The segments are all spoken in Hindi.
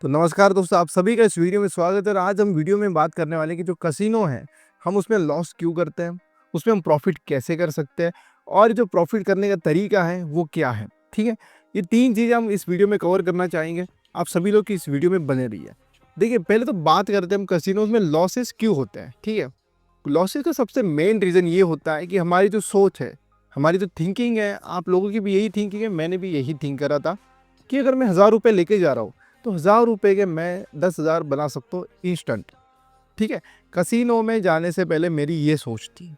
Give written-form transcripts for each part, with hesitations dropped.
तो नमस्कार दोस्तों, आप सभी का इस वीडियो में स्वागत है। और आज हम वीडियो में बात करने वाले हैं कि जो कसिनो है, हम उसमें लॉस क्यों करते हैं, उसमें हम प्रॉफिट कैसे कर सकते हैं और जो प्रॉफिट करने का तरीका है वो क्या है। ठीक है, ये 3 चीज़ें हम इस वीडियो में कवर करना चाहेंगे। आप सभी लोग की इस वीडियो में बने रहिए। देखिए, पहले तो बात करते हैं हम कसिनोज में लॉसेस क्यों होते हैं। ठीक है, लॉसेस का सबसे मेन रीज़न ये होता है कि हमारी जो सोच है, हमारी जो थिंकिंग है, आप लोगों की भी यही थिंकिंग है, मैंने भी यही थिंक करा था कि अगर मैं 1000 रुपये लेके जा रहा हूँ तो 1000 रुपये के मैं 10,000 बना सकता हूँ इंस्टेंट। ठीक है, कसिनो में जाने से पहले मेरी ये सोच थी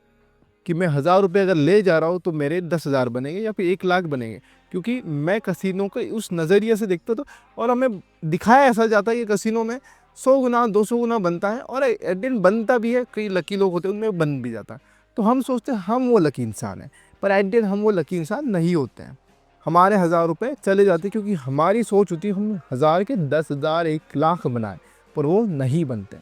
कि मैं 1000 रुपये अगर ले जा रहा हूँ तो मेरे 10,000 बनेंगे या फिर 1 लाख बनेंगे, क्योंकि मैं कसिनो को उस नज़रिए से देखता था। और हमें दिखाया ऐसा जाता है कि कसिनो में 100 गुना 200 गुना बनता है और एट दिन बनता भी है। कई लकी लोग होते हैं, उनमें बन भी जाता है। तो हम सोचते हैं हम वो लकी इंसान हैं, पर एट दिन हम वो लकी इंसान नहीं होते हैं। हमारे 1000 रुपये चले जाते हैं क्योंकि हमारी सोच होती है हम 1000 के 10,000 1 लाख बनाए, पर वो नहीं बनते।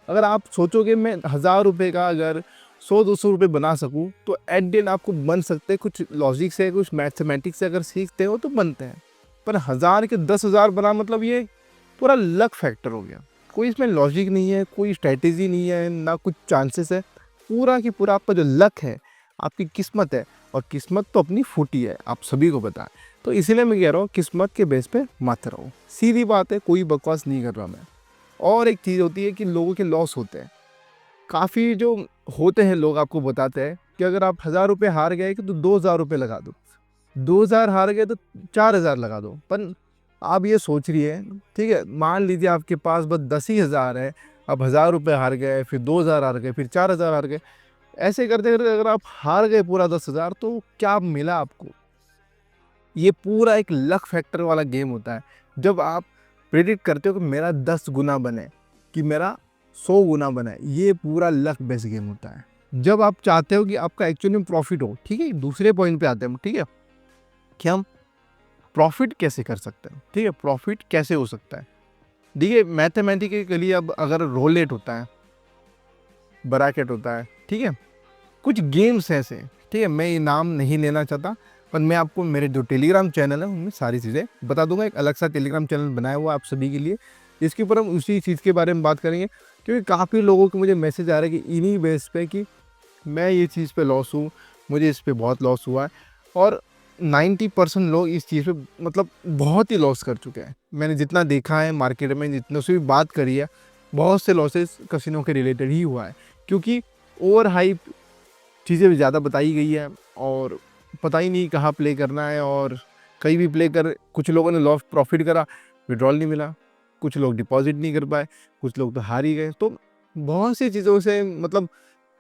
अगर आप सोचोगे मैं 1000 रुपये का अगर 100-200 रुपये बना सकूं तो एट द एंड आपको बन सकते हैं। कुछ लॉजिक से, कुछ मैथमेटिक्स से अगर सीखते हो तो बनते हैं, पर 1000 के 10,000 बना मतलब ये पूरा लक फैक्टर हो गया। कोई इसमें लॉजिक नहीं है, कोई स्ट्रैटेजी नहीं है, ना कुछ चांसेस है। पूरा की पूरा आपका जो लक है, आपकी किस्मत है, और किस्मत तो अपनी फूटी है, आप सभी को पता है। तो इसीलिए मैं कह रहा हूँ किस्मत के बेस पे मत रहो। सीधी बात है, कोई बकवास नहीं कर रहा मैं। और एक चीज़ होती है कि लोगों के लॉस होते हैं काफ़ी, जो होते हैं लोग आपको बताते हैं कि अगर आप 1000 रुपये हार गए कि तो 2000 रुपये लगा दो, 2000 हार गए तो 4000 लगा दो। पर आप ये सोच रही है, ठीक है, मान लीजिए आपके पास बस 10 ही हज़ार है। अब 1000 रुपये हार गए, फिर 2000 हार गए, फिर 4000 हार गए। ऐसे करते करते अगर आप हार गए पूरा 10,000 तो क्या मिला आपको? ये पूरा एक लक फैक्टर वाला गेम होता है। जब आप प्रेडिक्ट करते हो कि मेरा 10 गुना बने, कि मेरा 100 गुना बने, ये पूरा लक बेस्ड गेम होता है। जब आप चाहते हो कि आपका एक्चुअली में प्रॉफिट हो, ठीक है, दूसरे पॉइंट पे आते हैं हम। ठीक है, कि हम प्रॉफिट कैसे कर सकते हैं। ठीक है, प्रॉफिट कैसे हो सकता है। देखिए, मैथमेटिकली अब अगर रोलेट होता है, ब्रैकेट होता है, ठीक है, कुछ गेम्स ऐसे, ठीक है, मैं ये नाम नहीं लेना चाहता, पर मैं आपको मेरे जो टेलीग्राम चैनल है उनमें सारी चीज़ें बता दूंगा। एक अलग सा टेलीग्राम चैनल बनाया हुआ है आप सभी के लिए, इसके ऊपर हम उसी चीज़ के बारे में बात करेंगे। क्योंकि काफ़ी लोगों के मुझे मैसेज आ रहे हैं कि इन्हीं बेस पे कि मैं ये चीज़ पे लॉस हूँ, मुझे इस पे बहुत लॉस हुआ है। और 90% लोग इस चीज़ पे मतलब बहुत ही लॉस कर चुके हैं। मैंने जितना देखा है मार्केट में, जितने से भी बात करी है, बहुत से लॉसेस कसिनो के रिलेटेड ही हुआ है। क्योंकि ओवर हाइप चीज़ें ज़्यादा बताई गई है और पता ही नहीं कहाँ प्ले करना है। और कहीं भी प्ले कर, कुछ लोगों ने लॉस प्रॉफिट करा, विड्रॉल नहीं मिला, कुछ लोग डिपॉजिट नहीं कर पाए, कुछ लोग तो हार ही गए। तो बहुत सी चीज़ों से मतलब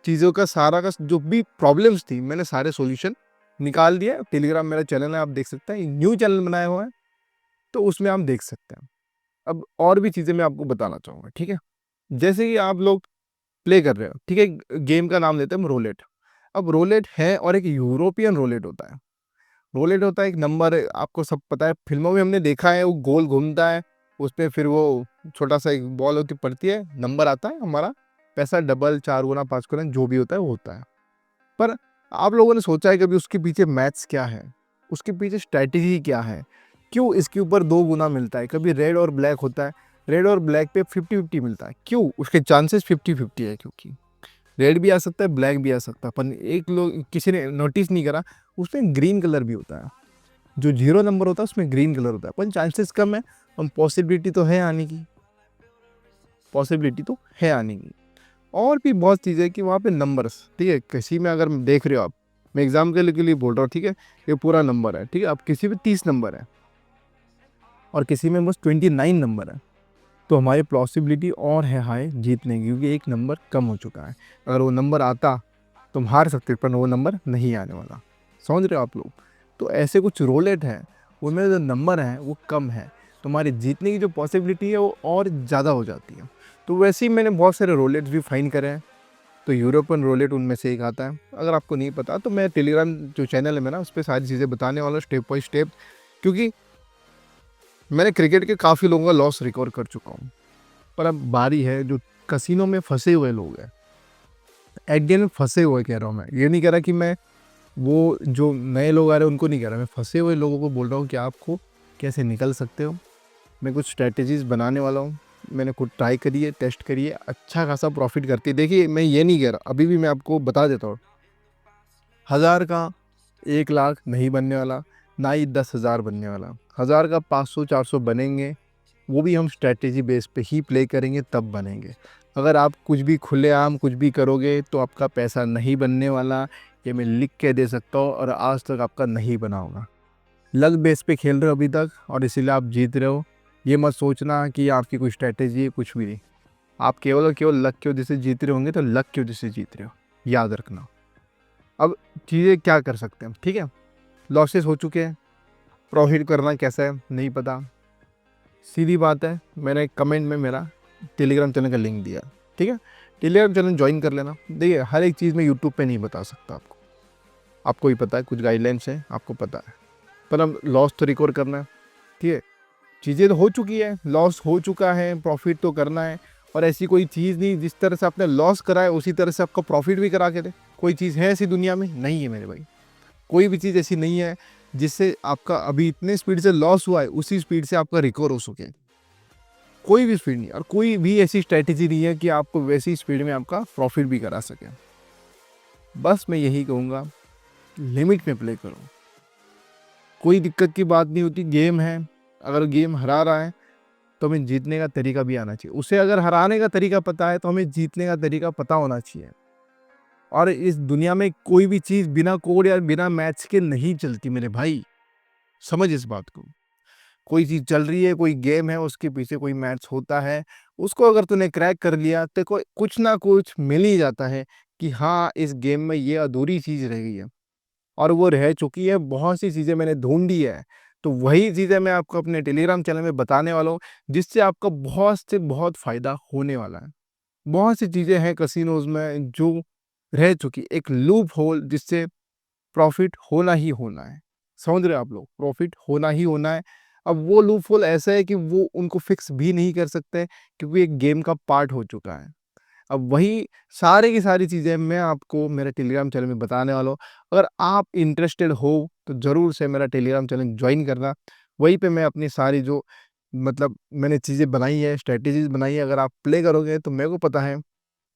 चीज़ों का सारा का जो भी प्रॉब्लम्स थी, मैंने सारे सॉल्यूशन निकाल दिया। टेलीग्राम मेरा चैनल है, आप देख सकते हैं, न्यू चैनल बनाया हुआ है, तो उसमें आप देख सकते हैं। अब और भी चीज़ें मैं आपको बताना चाहूँगा। ठीक है, जैसे कि आप लोग प्ले कर रहे हो, ठीक है, गेम का नाम लेते हैं हम रोलेट। अब रोलेट है और एक यूरोपियन रोलेट होता है। रोलेट होता है एक नंबर, आपको सब पता है, फिल्मों में हमने देखा है, वो गोल घूमता है, उसपे फिर वो छोटा सा एक बॉल होती पड़ती है, नंबर आता है, हमारा पैसा डबल 4 गुना 5 गुना जो भी होता है वो होता है। पर आप लोगों ने सोचा है कभी उसके पीछे मैथ्स क्या है, उसके पीछे स्ट्रैटेजी क्या है, क्यों इसके ऊपर 2 गुना मिलता है? कभी रेड और ब्लैक होता है, रेड और ब्लैक पे 50-50 मिलता है, क्यों? उसके चांसेस 50-50 है, क्योंकि रेड भी आ सकता है, ब्लैक भी आ सकता है। पर एक लोग किसी ने नोटिस नहीं करा, उसमें ग्रीन कलर भी होता है। जो 0 नंबर होता है उसमें ग्रीन कलर होता है, पर चांसेस कम है, और पॉसिबिलिटी तो है आने की, पॉसिबिलिटी तो है आने की। और भी बहुत चीज़ें कि वहाँ पे नंबर्स, ठीक है, किसी में अगर देख रहे हो आप, मैं एग्जाम्पल के लिए बोल रहा हूँ, ठीक है, ये पूरा नंबर है, ठीक है, अब किसी में 30 नंबर है और किसी में बस 29 नंबर है, तो हमारी पॉसिबिलिटी और है हाई जीतने की, क्योंकि एक नंबर कम हो चुका है। अगर वो नंबर आता तो हम हार सकते, पर वो नंबर नहीं आने वाला। समझ रहे हो आप लोग? तो ऐसे कुछ रोलेट हैं, उनमें जो नंबर है वो कम है, तो हमारी जीतने की जो पॉसिबिलिटी है वो और ज़्यादा हो जाती है। तो वैसे ही मैंने बहुत सारे रोलेट्स भी फाइंड करे हैं, तो यूरोपियन रोलेट उनमें से एक आता है। अगर आपको नहीं पता तो मैं टेलीग्राम जो चैनल है मेरा, उस पर सारी चीज़ें बताने वाला स्टेप बाई स्टेप, क्योंकि मैंने क्रिकेट के काफ़ी लोगों का लॉस रिकवर कर चुका हूँ। पर अब बारी है जो कसिनो में फंसे हुए लोग हैं, एट में फंसे हुए कह रहा हूँ मैं, ये नहीं कह रहा कि मैं वो जो नए लोग आ रहे हैं उनको नहीं कह रहा, मैं फंसे हुए लोगों को बोल रहा हूँ कि आपको कैसे निकल सकते हो, मैं कुछ स्ट्रैटेजीज़ बनाने वाला हूँ। मैंने खुद ट्राई करी है, टेस्ट करी है, अच्छा खासा प्रॉफ़िट करती है। देखिए, मैं ये नहीं कह रहा, अभी भी मैं आपको बता देता हूँ, 1000 का 1 लाख नहीं बनने वाला, ना ही 10,000 बनने वाला। 1000 का 500-400 बनेंगे, वो भी हम स्ट्रैटेजी बेस पे ही प्ले करेंगे तब बनेंगे। अगर आप कुछ भी खुलेआम कुछ भी करोगे तो आपका पैसा नहीं बनने वाला, ये मैं लिख के दे सकता हूँ, और आज तक आपका नहीं बना होगा। लक बेस पे खेल रहे हो अभी तक और इसीलिए आप जीत रहे हो। ये मत सोचना कि आपकी कोई स्ट्रैटेजी है, कुछ भी नहीं। आप केवल और केवल लक की वजह से जीत रहे होंगे, तो लक की वजह से जीत रहे हो, याद रखना। अब चीज़ें क्या कर सकते हैं, ठीक है? लॉसेस हो चुके हैं, प्रॉफिट करना कैसा है नहीं पता। सीधी बात है, मैंने कमेंट में मेरा टेलीग्राम चैनल का लिंक दिया, ठीक है? टेलीग्राम चैनल ज्वाइन कर लेना। देखिए, हर एक चीज़ मैं यूट्यूब पे नहीं बता सकता आपको, आपको ही पता है, कुछ गाइडलाइंस हैं, आपको पता है। पर अब लॉस तो रिकवर करना है, ठीक है? चीज़ें तो हो चुकी है, लॉस हो चुका है, प्रॉफिट तो करना है। और ऐसी कोई चीज़ नहीं, जिस तरह से आपने लॉस करा है उसी तरह से आपका प्रॉफिट भी करा के दे। कोई चीज़ है ऐसी दुनिया में? नहीं है मेरे भाई। कोई भी चीज़ ऐसी नहीं है जिससे आपका अभी इतने स्पीड से लॉस हुआ है उसी स्पीड से आपका रिकवर हो सके। कोई भी स्पीड नहीं, और कोई भी ऐसी स्ट्रैटेजी नहीं है कि आपको वैसी स्पीड में आपका प्रॉफिट भी करा सके। बस मैं यही कहूँगा, लिमिट में प्ले करो। कोई दिक्कत की बात नहीं होती, गेम है। अगर गेम हरा रहा है तो हमें जीतने का तरीका भी आना चाहिए। उसे अगर हराने का तरीका पता है तो हमें जीतने का तरीका पता होना चाहिए। और इस दुनिया में कोई भी चीज़ बिना कोड या बिना मैथ्स के नहीं चलती मेरे भाई, समझ इस बात को। कोई चीज़ चल रही है, कोई गेम है, उसके पीछे कोई मैथ्स होता है। उसको अगर तूने क्रैक कर लिया तो कोई कुछ ना कुछ मिल ही जाता है कि हाँ, इस गेम में ये अधूरी चीज़ रह गई है, और वो रह चुकी है। बहुत सी चीज़ें मैंने ढूँढी है, तो वही चीज़ें मैं आपको अपने टेलीग्राम चैनल में बताने वाला हूँ, जिससे आपका बहुत से बहुत फ़ायदा होने वाला है। बहुत सी चीज़ें हैं कैसीनोज़ में जो रह चुकी, एक लूप होल जिससे प्रॉफ़िट होना ही होना है। समझ रहे हो आप लोग? प्रॉफ़िट होना ही होना है। अब वो लूप होल ऐसा है कि वो उनको फ़िक्स भी नहीं कर सकते, क्योंकि एक गेम का पार्ट हो चुका है। अब वही सारी की सारी चीज़ें मैं आपको मेरे टेलीग्राम चैनल में बताने वाला हूँ। अगर आप इंटरेस्टेड हो तो ज़रूर से मेरा टेलीग्राम चैनल जॉइन करना। वहीं पे मैं अपनी सारी जो मतलब मैंने चीज़ें बनाई है, स्ट्रैटेजीज़ बनाई है, अगर आप प्ले करोगे तो मेरे को पता है,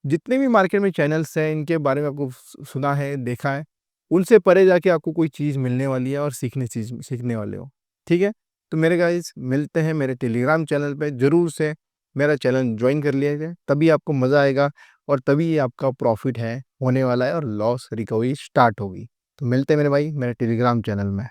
जितने भी मार्केट में चैनल्स हैं इनके बारे में आपको सुना है, देखा है, उनसे परे जाके आपको कोई चीज़ मिलने वाली है और सीखने वाले हो, ठीक है? तो मेरे गाइस, मिलते हैं मेरे टेलीग्राम चैनल पे। ज़रूर से मेरा चैनल ज्वाइन कर लिया जाए, तभी आपको मज़ा आएगा, और तभी आपका प्रॉफिट है होने वाला है और लॉस रिकवरी स्टार्ट होगी। तो मिलते हैं मेरे भाई मेरे टेलीग्राम चैनल में।